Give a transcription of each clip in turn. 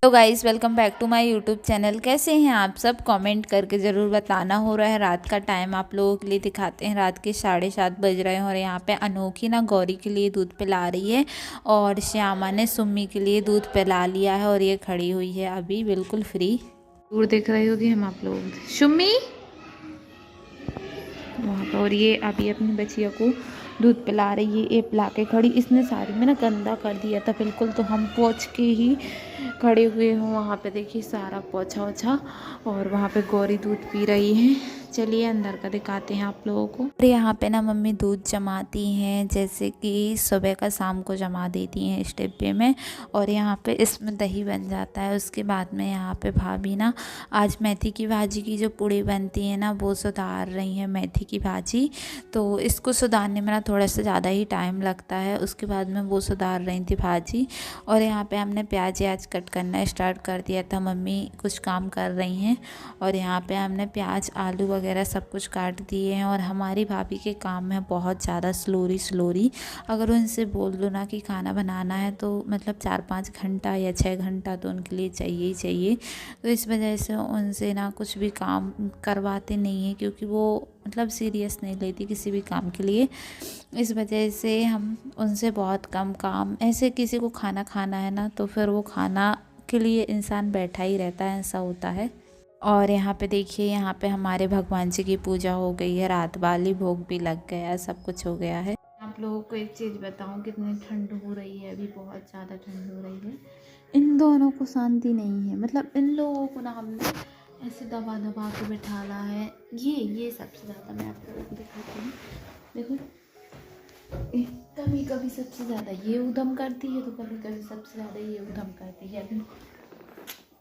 तो guys welcome back to my YouTube channel. कैसे हैं आप सब? कमेंट करके ज़रूर बताना। हो रहा है रात का टाइम, आप लोगों के लिए दिखाते हैं। रात के 7:30 बज रहे हैं और यहाँ पे अनोखी ना गौरी के लिए दूध पिला रही है और श्यामा ने सुम्मी के लिए दूध पिला लिया है और ये खड़ी हुई है अभी बिल्कुल फ्री। दूर देख रही होगी हम आप लोग सुम्मी वहाँ पर, और ये अभी अपनी बच्चियों को दूध पिला रही है। ये पिला के खड़ी, इसने साड़ी में ना गंदा कर दिया था बिल्कुल, तो हम पोंछ के ही खड़े हुए हों। वहाँ पे देखिए सारा पोछा ओछा, और वहाँ पे गौरी दूध पी रही है। चलिए अंदर का दिखाते हैं आप लोगों को। और यहाँ पे ना मम्मी दूध जमाती हैं, जैसे कि सुबह का शाम को जमा देती हैं इस डिब्बे में, और यहाँ पे इसमें दही बन जाता है। उसके बाद में यहाँ पे भाभी ना आज मेथी की भाजी की जो पूड़ी बनती है ना वो सुधार रही हैं, मेथी की भाजी। तो इसको सुधारने में ना थोड़ा सा ज़्यादा ही टाइम लगता है। उसके बाद में वो सुधार रही थी भाजी, और यहाँ पे हमने प्याज आज कट करना स्टार्ट कर दिया था। मम्मी कुछ काम कर रही हैं और यहाँ पे हमने प्याज आलू वगैरह सब कुछ काट दिए हैं। और हमारी भाभी के काम में बहुत ज़्यादा स्लोरी अगर उनसे बोल दो ना कि खाना बनाना है तो मतलब 4-5 घंटा या 6 घंटा तो उनके लिए चाहिए ही चाहिए। तो इस वजह से उनसे ना कुछ भी काम करवाते नहीं हैं, क्योंकि वो मतलब सीरियस नहीं लेती किसी भी काम के लिए। इस वजह से हम उनसे बहुत कम काम, ऐसे किसी को खाना खाना है ना तो फिर वो खाना के लिए इंसान बैठा ही रहता है, ऐसा होता है। और यहाँ पे देखिए, यहाँ पे हमारे भगवान जी की पूजा हो गई है, रात वाली भोग भी लग गया, सब कुछ हो गया है। आप लोगों को एक चीज़ बताऊँ, कितनी ठंड हो रही है अभी, बहुत ज़्यादा ठंड हो रही है। इन दोनों को शांति नहीं है, मतलब इन लोगों को ना हमने ऐसे दबा दबा के बिठाना है। ये सबसे ज़्यादा मैं आप लोगों को दिखाती हूँ, देखो कभी कभी सबसे ज़्यादा ये उधम करती है, तो कभी कभी सबसे ज़्यादा ये उधम करती है। अभी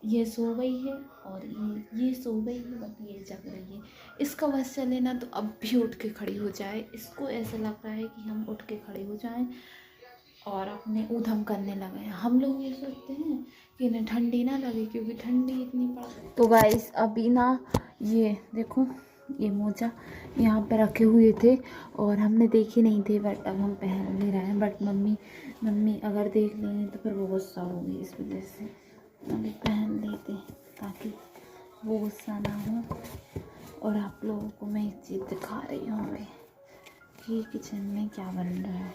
ये सो गई है और ये सो गई है, बट ये जग रही है। इसका बस चले ना तो अब भी उठ के खड़ी हो जाए। इसको ऐसा लग रहा है कि हम उठ के खड़े हो जाएं और अपने ऊधम करने लगे हैं। हम लोग ये सोचते हैं कि इन्हें ठंडी ना लगे, क्योंकि ठंडी इतनी पड़। तो गाइस अभी ना ये देखो, ये मोजा यहाँ पे रखे हुए थे और हमने देखे नहीं थे, बट अब हम पहन ले रहे हैं। बट मम्मी अगर देख लेंगे तो फिर वो गुस्सा होगी, इस वजह से अभी पहन लेते ताकि वो गुस्सा ना हो। और आप लोगों को मैं एक चीज़ दिखा रही हूँ अभी कि किचन में क्या बन रहा है।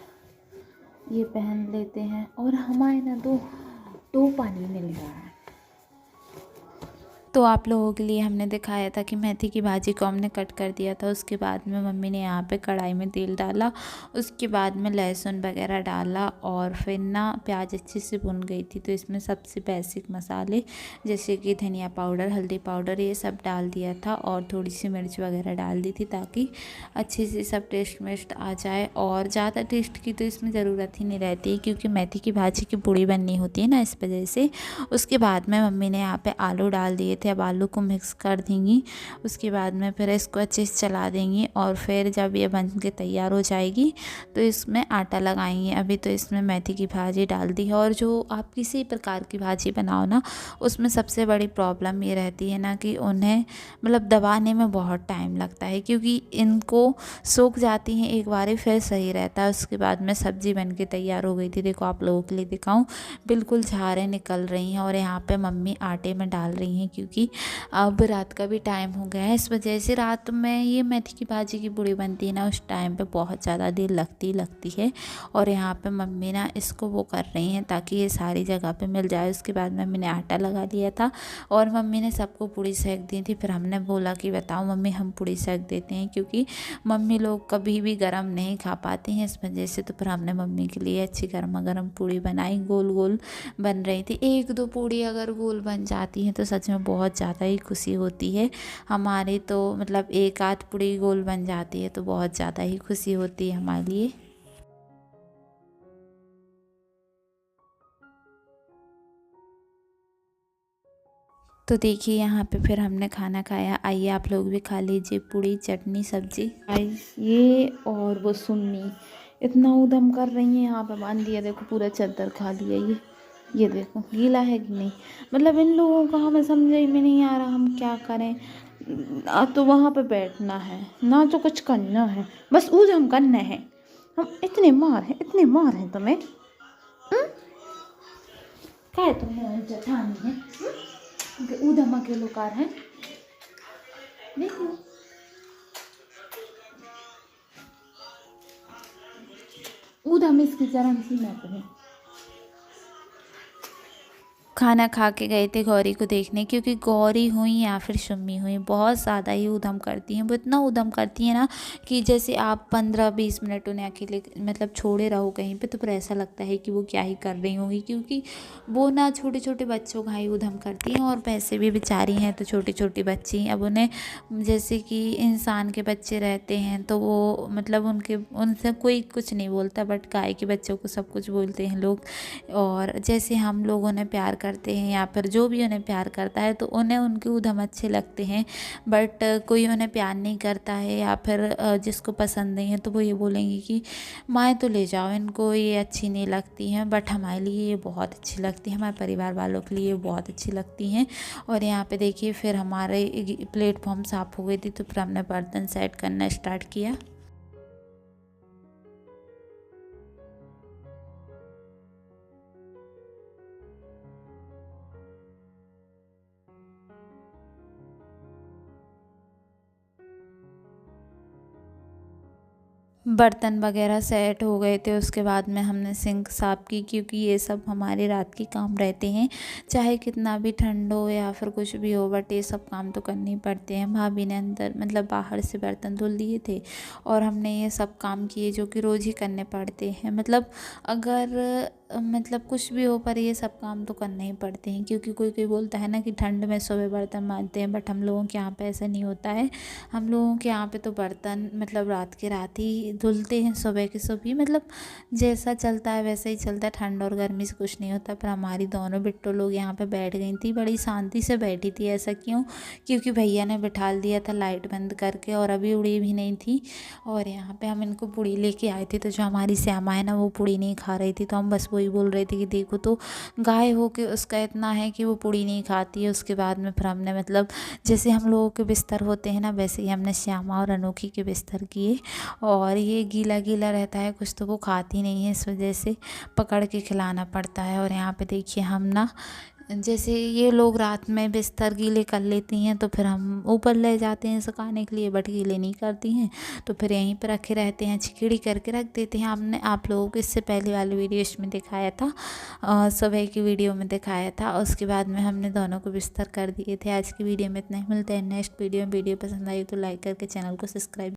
ये पहन लेते हैं और हमारे ना दो पानी मिल रहा है। तो आप लोगों के लिए हमने दिखाया था कि मेथी की भाजी को हमने कट कर दिया था। उसके बाद में मम्मी ने यहाँ पे कढ़ाई में तेल डाला, उसके बाद में लहसुन वगैरह डाला, और फिर ना प्याज अच्छे से भुन गई थी तो इसमें सबसे बेसिक मसाले जैसे कि धनिया पाउडर, हल्दी पाउडर, ये सब डाल दिया था, और थोड़ी सी मिर्च वगैरह डाल दी थी ताकि अच्छे से सब टेस्ट वेस्ट आ जाए। और ज़्यादा टेस्ट की तो इसमें ज़रूरत ही नहीं रहती, क्योंकि मेथी की भाजी की पूड़ी बननी होती है ना, इस वजह से। उसके बाद में मम्मी ने यहाँ पे आलू डाल दिए थे। अब आलू को मिक्स कर देंगी, उसके बाद में फिर इसको अच्छे से चला देंगी, और फिर जब ये बन के तैयार हो जाएगी तो इसमें आटा लगाएंगे। अभी तो इसमें मेथी की भाजी डाल दी है। और जो आप किसी प्रकार की भाजी बनाओ ना, उसमें सबसे बड़ी प्रॉब्लम ये रहती है ना कि उन्हें मतलब दबाने में बहुत टाइम लगता है, क्योंकि इनको सूख जाती हैं एक बार फिर सही रहता है। उसके बाद में सब्ज़ी बन के तैयार हो गई थी। देखो आप लोगों के लिए दिखाऊं, बिल्कुल झारें निकल रही हैं। और यहाँ पे मम्मी आटे में डाल रही हैं, क्योंकि अब रात का भी टाइम हो गया है, इस वजह से रात में ये मेथी की भाजी की पूड़ी बनती है ना, उस टाइम पे बहुत ज़्यादा देर लगती है। और यहाँ पे मम्मी ना इसको वो कर रही हैं ताकि ये सारी जगह पे मिल जाए। उसके बाद मम्मी ने आटा लगा लिया था और मम्मी ने सबको पूड़ी सेक दी थी। फिर हमने बोला कि बताओ मम्मी, हम पूड़ी सेक देते हैं, क्योंकि मम्मी लोग कभी भी गरम नहीं खा पाती हैं, इस वजह से। तो फिर हमने मम्मी के लिए अच्छी गर्मा गर्म पूड़ी बनाई, गोल गोल बन रही थी। 1-2 पूड़ी अगर गोल बन जाती हैं तो सच में बहुत ज़्यादा ही खुशी होती है। हमारी तो मतलब 1-8 पूड़ी गोल बन जाती है तो बहुत ज़्यादा ही खुशी होती है हमारे लिए। तो देखिए यहाँ पे फिर हमने खाना खाया। आइए आप लोग भी खा लीजिए पूड़ी चटनी सब्जी। ये और वो सुन्नी इतना उधम कर रही है, यहाँ पे बांध दिया, देखो पूरा चादर खा लिया। ये देखो गीला है कि नहीं, मतलब इन लोगों का हमें समझ में नहीं आ रहा हम क्या करें। ना तो वहाँ पे बैठना है, ना तो कुछ करना है, बस उधम करना है। हम इतने मार हैं तुम्हें। काय तुमने चठानी है ऊधम अकेलो कार है देखो ऊधम इसकी चरण सीमा पे है। खाना खा के गए थे गौरी को देखने, क्योंकि गौरी हुई या फिर सुम्मी हुई बहुत ज़्यादा ही ऊधम करती हैं। वो इतना ऊधम करती हैं ना कि जैसे आप 15-20 मिनट उन्हें अकेले मतलब छोड़े रहो कहीं पे तो फिर ऐसा लगता है कि वो क्या ही कर रही होंगी, क्योंकि वो ना छोटे छोटे बच्चों का ही ऊधम करती हैं। और वैसे भी बेचारी हैं तो छोटी छोटी बच्ची, अब उन्हें जैसे कि इंसान के बच्चे रहते हैं तो वो मतलब उनसे कोई कुछ नहीं बोलता, बट गाय के बच्चों को सब कुछ बोलते हैं लोग। और जैसे हम लोग उन्हें प्यार करते हैं या फिर जो भी उन्हें प्यार करता है तो उन्हें उनके ऊधम अच्छे लगते हैं, बट कोई उन्हें प्यार नहीं करता है या फिर जिसको पसंद नहीं है तो वो ये बोलेंगे कि माँ तो ले जाओ, इनको ये अच्छी नहीं लगती हैं, बट हमारे लिए ये बहुत अच्छी लगती है, हमारे परिवार वालों के लिए ये बहुत अच्छी लगती हैं। और यहाँ पे देखिए फिर हमारे प्लेटफॉर्म साफ़ हो गई थी तो फिर हमने बर्तन सेट करना स्टार्ट किया। बर्तन वगैरह सेट हो गए थे, उसके बाद में हमने सिंक साफ़ की, क्योंकि ये सब हमारे रात के काम रहते हैं, चाहे कितना भी ठंड हो या फिर कुछ भी हो, बट ये सब काम तो करने ही पड़ते हैं। भाभी ने अंदर मतलब बाहर से बर्तन धुल दिए थे और हमने ये सब काम किए जो कि रोज़ ही करने पड़ते हैं। मतलब अगर मतलब कुछ भी हो पर ये सब काम तो करने ही पड़ते हैं, क्योंकि कोई कोई बोलता है ना कि ठंड में सुबह बर्तन मांजते हैं, बट हम लोगों के यहाँ पे ऐसा नहीं होता है। हम लोगों के यहाँ पे तो बर्तन मतलब रात के रात ही धुलते हैं, सुबह के सुबह ही, मतलब जैसा चलता है वैसा ही चलता है, ठंड और गर्मी से कुछ नहीं होता। पर हमारी दोनों बिट्टो लोग यहाँ पे बैठ गई थी, बड़ी शांति से बैठी थी। ऐसा क्यों? क्योंकि भैया ने बिठा दिया था लाइट बंद करके और अभी उड़ी भी नहीं थी। और यहाँ पे हम इनको पूड़ी लेके आए थे, तो जो हमारी श्यामा है ना वो पूड़ी नहीं खा रही थी, तो हम बस वही बोल रहे थे कि देखो तो गाय हो के उसका इतना है कि वो पूड़ी नहीं खाती है। उसके बाद में फिर हमने मतलब जैसे हम लोगों के बिस्तर होते हैं ना वैसे ही हमने श्यामा और अनोखी के बिस्तर किए। और ये गीला गीला रहता है कुछ तो वो खाती नहीं है, इस वजह से पकड़ के खिलाना पड़ता है। और यहाँ पे देखिए हम ना जैसे ये लोग रात में बिस्तर गीले कर लेती हैं तो फिर हम ऊपर ले जाते हैं सुखाने के लिए, बट गीले नहीं करती हैं तो फिर यहीं पर रखे रहते हैं, छिकड़ी करके रख देते हैं। हमने आप लोगों को इससे पहले वाली वीडियो इसमें दिखाया था, सुबह की वीडियो में दिखाया था। उसके बाद में हमने दोनों को बिस्तर कर दिए थे। आज की वीडियो में इतना ही, मिलते हैं नेक्स्ट वीडियो में। वीडियो पसंद आई तो लाइक करके चैनल को सब्सक्राइब